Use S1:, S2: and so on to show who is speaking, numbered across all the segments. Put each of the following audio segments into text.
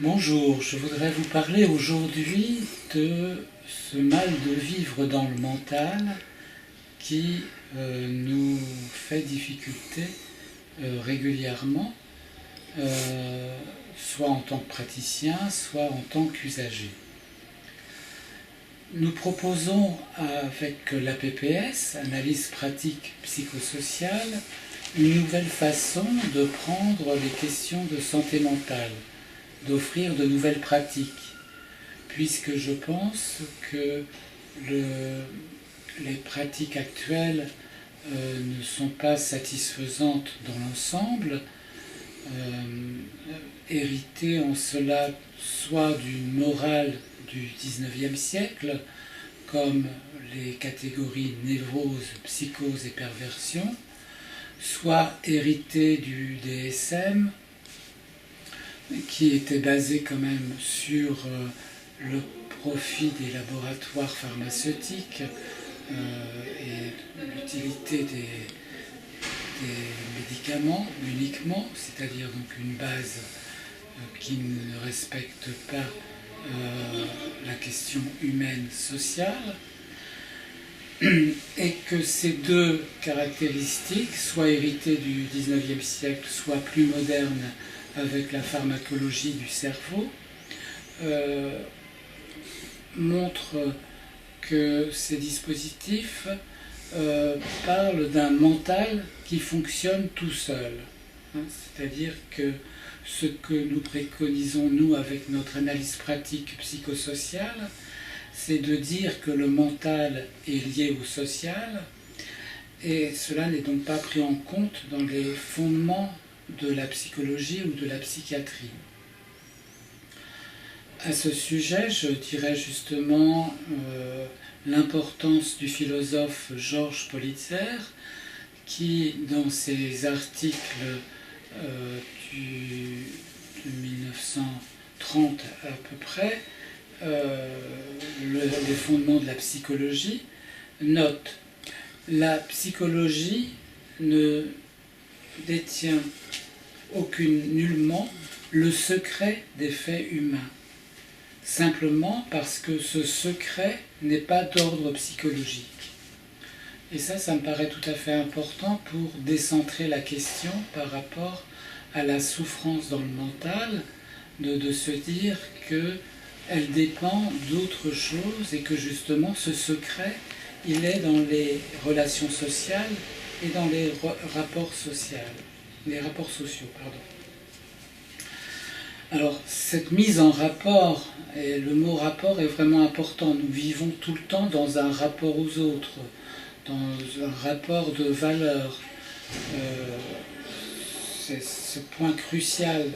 S1: Bonjour, je voudrais vous parler aujourd'hui de ce mal de vivre dans le mental qui nous fait difficulté régulièrement, soit en tant que praticien, soit en tant qu'usager. Nous proposons avec la PPS, Analyse pratique psychosociale, une nouvelle façon de prendre les questions de santé mentale, d'offrir de nouvelles pratiques, puisque je pense que les pratiques actuelles ne sont pas satisfaisantes dans l'ensemble, héritées en cela soit d'une morale du XIXe siècle, comme les catégories névrose, psychose et perversion, soit héritées du DSM, qui était basé quand même sur le profit des laboratoires pharmaceutiques et l'utilité des médicaments uniquement, c'est-à-dire donc une base qui ne respecte pas la question humaine sociale, et que ces deux caractéristiques, soit héritées du XIXe siècle, soit plus modernes avec la pharmacologie du cerveau, montrent que ces dispositifs parlent d'un mental qui fonctionne tout seul. C'est-à-dire que ce que nous préconisons, nous, avec notre analyse pratique psychosociale, c'est de dire que le mental est lié au social, et cela n'est donc pas pris en compte dans les fondements de la psychologie ou de la psychiatrie. À ce sujet, je dirais justement l'importance du philosophe Georges Politzer, qui, dans ses articles de 1930 à peu près, les fondements de la psychologie, note: la psychologie ne détient nullement le secret des faits humains, simplement parce que ce secret n'est pas d'ordre psychologique. Et ça me paraît tout à fait important pour décentrer la question par rapport à la souffrance dans le mental, de se dire qu'elle dépend d'autre chose et que justement ce secret, il est dans les relations sociales et dans les rapports sociaux. Alors, cette mise en rapport, et le mot rapport est vraiment important. Nous vivons tout le temps dans un rapport aux autres, dans un rapport de valeur. C'est ce point crucial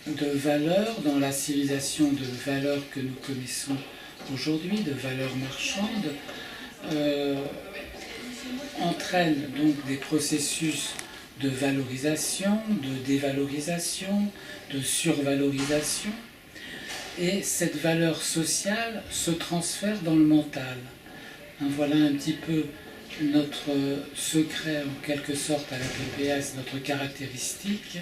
S1: de valeur dans la civilisation de valeurs que nous connaissons aujourd'hui, de valeurs marchandes, entraîne donc des processus de valorisation, de dévalorisation, de survalorisation, et cette valeur sociale se transfère dans le mental. Voilà un petit peu notre secret, en quelque sorte, à la PPS, notre caractéristique,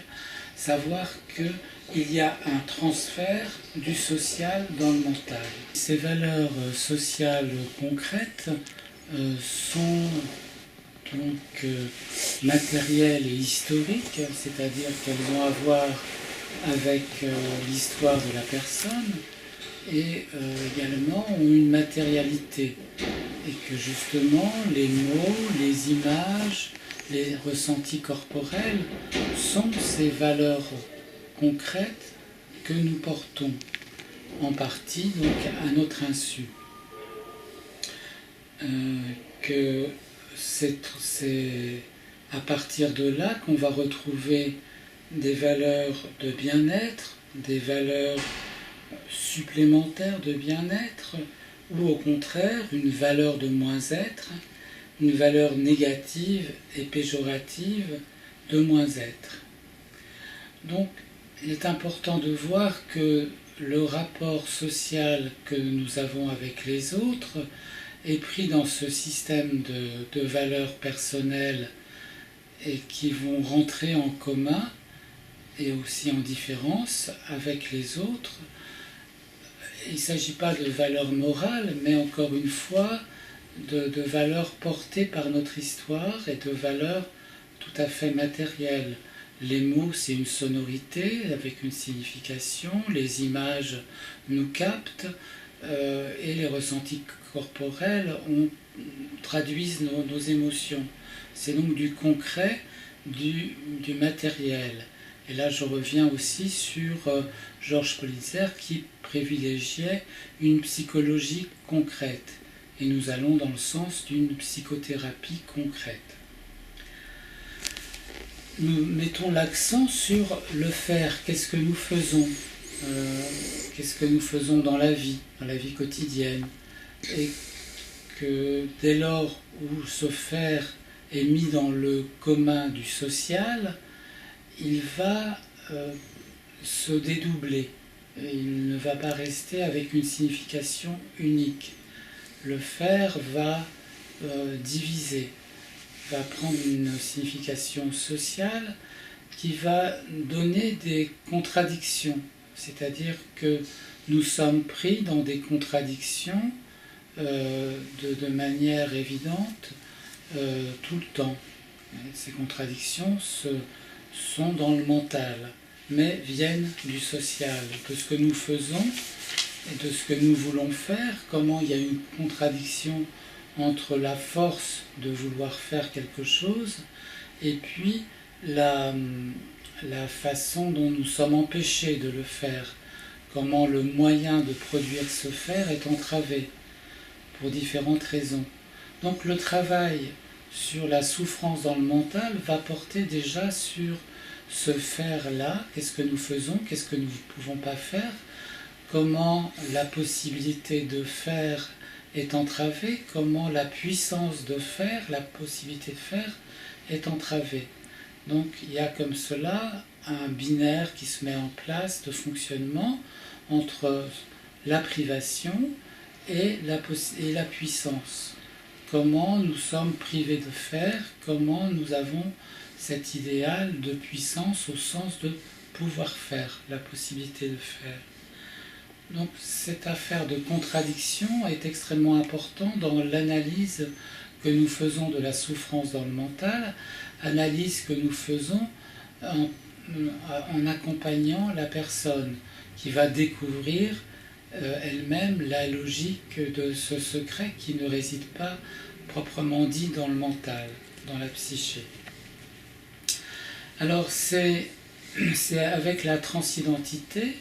S1: savoir qu'il y a un transfert du social dans le mental. Ces valeurs sociales concrètes sont donc matérielles et historiques, c'est-à-dire qu'elles vont avoir avec l'histoire de la personne, et également ont une matérialité, et que justement les mots, les images, les ressentis corporels sont ces valeurs concrètes que nous portons, en partie donc à notre insu. Que c'est à partir de là qu'on va retrouver des valeurs de bien-être, des valeurs supplémentaires de bien-être, ou au contraire une valeur de moins-être, une valeur négative et péjorative de moins-être. Donc il est important de voir que le rapport social que nous avons avec les autres est pris dans ce système de valeurs personnelles et qui vont rentrer en commun et aussi en différence avec les autres. Il ne s'agit pas de valeurs morales, mais encore une fois, de valeurs portées par notre histoire et de valeurs tout à fait matérielles. Les mots, c'est une sonorité avec une signification, les images nous captent, et les ressentis corporels traduisent nos émotions. C'est donc du concret, du matériel. Et là, je reviens aussi sur Georges Politzer qui privilégiait une psychologie concrète. Et nous allons dans le sens d'une psychothérapie concrète. Nous mettons l'accent sur le faire. Qu'est-ce que nous faisons ? Qu'est-ce que nous faisons dans la vie quotidienne ? Et que dès lors où ce faire est mis dans le commun du social, il va se dédoubler. Il ne va pas rester avec une signification unique. Le faire va diviser, va prendre une signification sociale qui va donner des contradictions. C'est-à-dire que nous sommes pris dans des contradictions de manière évidente tout le temps. Ces contradictions sont dans le mental, mais viennent du social, de ce que nous faisons et de ce que nous voulons faire, comment il y a une contradiction entre la force de vouloir faire quelque chose et puis la façon dont nous sommes empêchés de le faire, comment le moyen de produire ce faire est entravé pour différentes raisons. Donc le travail sur la souffrance dans le mental va porter déjà sur ce faire-là, qu'est-ce que nous faisons, qu'est-ce que nous ne pouvons pas faire, comment la possibilité de faire est entravée, comment la puissance de faire, la possibilité de faire est entravée. Donc il y a comme cela un binaire qui se met en place de fonctionnement entre la privation et la puissance. Comment nous sommes privés de faire, comment nous avons cet idéal de puissance au sens de pouvoir faire, la possibilité de faire. Donc cette affaire de contradiction est extrêmement importante dans l'analyse que nous faisons de la souffrance dans le mental, analyse que nous faisons en accompagnant la personne qui va découvrir elle-même la logique de ce secret qui ne réside pas proprement dit dans le mental, dans la psyché. Alors c'est avec la transidentité,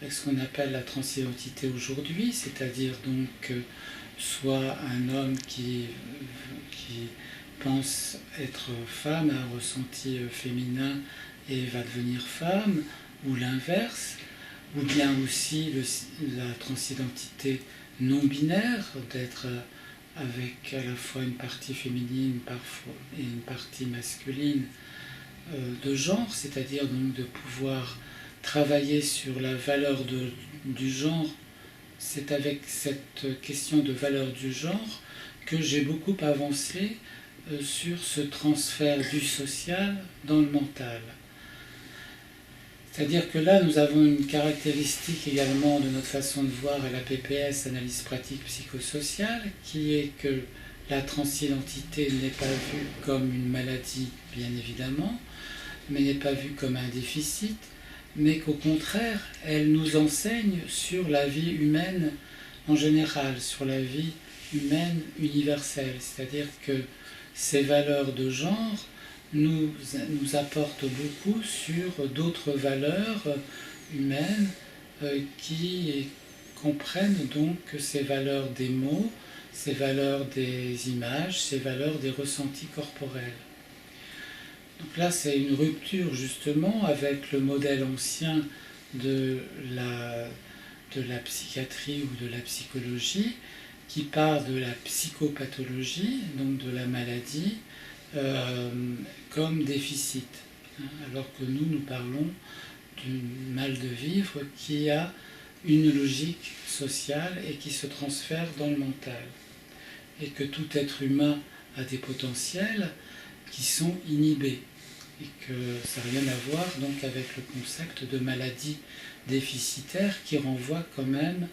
S1: avec ce qu'on appelle la transidentité aujourd'hui, c'est-à-dire donc soit un homme qui pense être femme, a un ressenti féminin et va devenir femme, ou l'inverse, ou bien aussi la transidentité non binaire, d'être avec à la fois une partie féminine parfois et une partie masculine de genre, c'est-à-dire donc de pouvoir travailler sur la valeur du genre. C'est avec cette question de valeur du genre que j'ai beaucoup avancé sur ce transfert du social dans le mental. C'est-à-dire que là, nous avons une caractéristique également de notre façon de voir à la PPS, analyse pratique psychosociale, qui est que la transidentité n'est pas vue comme une maladie, bien évidemment, mais n'est pas vue comme un déficit, mais qu'au contraire, elle nous enseigne sur la vie humaine en général, sur la vie humaine universelle. C'est-à-dire que ces valeurs de genre nous apportent beaucoup sur d'autres valeurs humaines qui comprennent donc ces valeurs des mots, ces valeurs des images, ces valeurs des ressentis corporels. Donc là, c'est une rupture justement avec le modèle ancien de la psychiatrie ou de la psychologie qui part de la psychopathologie, donc de la maladie, comme déficit. Alors que nous parlons du mal de vivre qui a une logique sociale et qui se transfère dans le mental. Et que tout être humain a des potentiels qui sont inhibés. et que ça n'a rien à voir donc avec le concept de maladie déficitaire qui renvoie quand même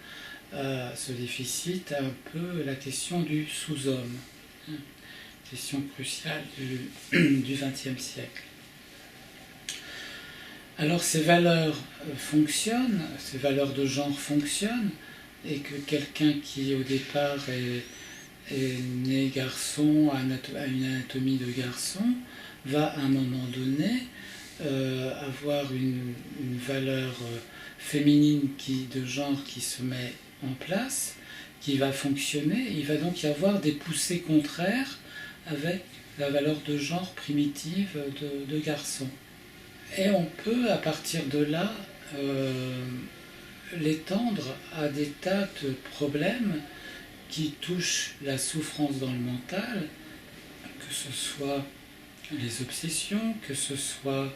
S1: à ce déficit à un peu la question du sous-homme, question cruciale du XXe siècle. Alors ces valeurs fonctionnent, ces valeurs de genre fonctionnent, et que quelqu'un qui au départ est né garçon, a une anatomie de garçon, va à un moment donné avoir une valeur féminine de genre qui se met en place, qui va fonctionner. Il va donc y avoir des poussées contraires avec la valeur de genre primitive de garçon. Et on peut, à partir de là, l'étendre à des tas de problèmes qui touchent la souffrance dans le mental, que ce soit les obsessions, que ce soit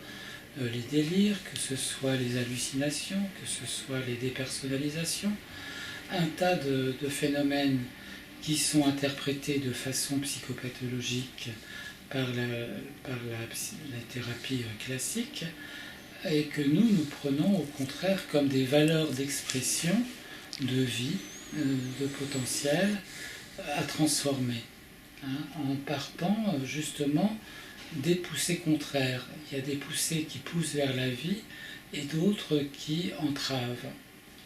S1: les délires, que ce soit les hallucinations, que ce soit les dépersonnalisations, un tas de phénomènes qui sont interprétés de façon psychopathologique par la thérapie classique, et que nous prenons au contraire comme des valeurs d'expression, de vie, de potentiel à transformer, en partant justement des poussées contraires. Il y a des poussées qui poussent vers la vie et d'autres qui entravent.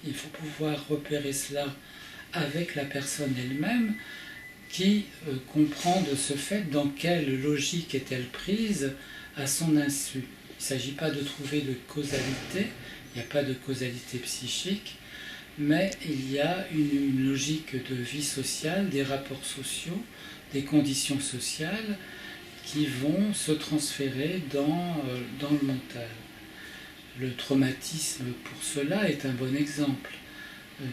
S1: Il faut pouvoir repérer cela avec la personne elle-même, qui comprend de ce fait dans quelle logique est-elle prise à son insu. Il ne s'agit pas de trouver de causalité, il n'y a pas de causalité psychique, mais il y a une logique de vie sociale, des rapports sociaux, des conditions sociales qui vont se transférer dans le mental. Le traumatisme pour cela est un bon exemple.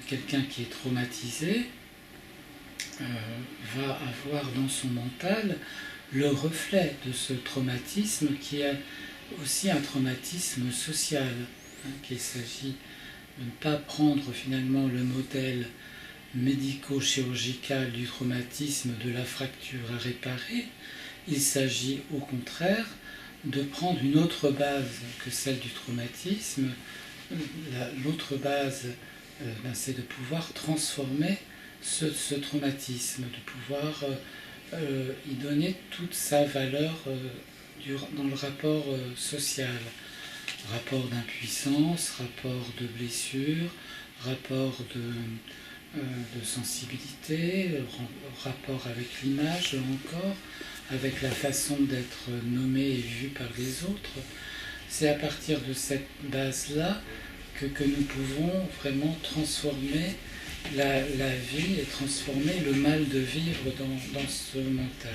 S1: Quelqu'un qui est traumatisé va avoir dans son mental le reflet de ce traumatisme qui est aussi un traumatisme social, qu'il s'agit de ne pas prendre finalement le modèle médico-chirurgical du traumatisme, de la fracture à réparer. Il s'agit au contraire de prendre une autre base que celle du traumatisme. L'autre base, c'est de pouvoir transformer ce traumatisme, de pouvoir y donner toute sa valeur dans le rapport social. Rapport d'impuissance, rapport de blessure, rapport de sensibilité, rapport avec l'image, là encore, avec la façon d'être nommé et vu par les autres. C'est à partir de cette base-là que nous pouvons vraiment transformer la vie et transformer le mal de vivre dans ce mental.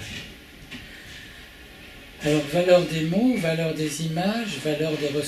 S1: Alors, valeur des mots, valeur des images, valeur des ressentis.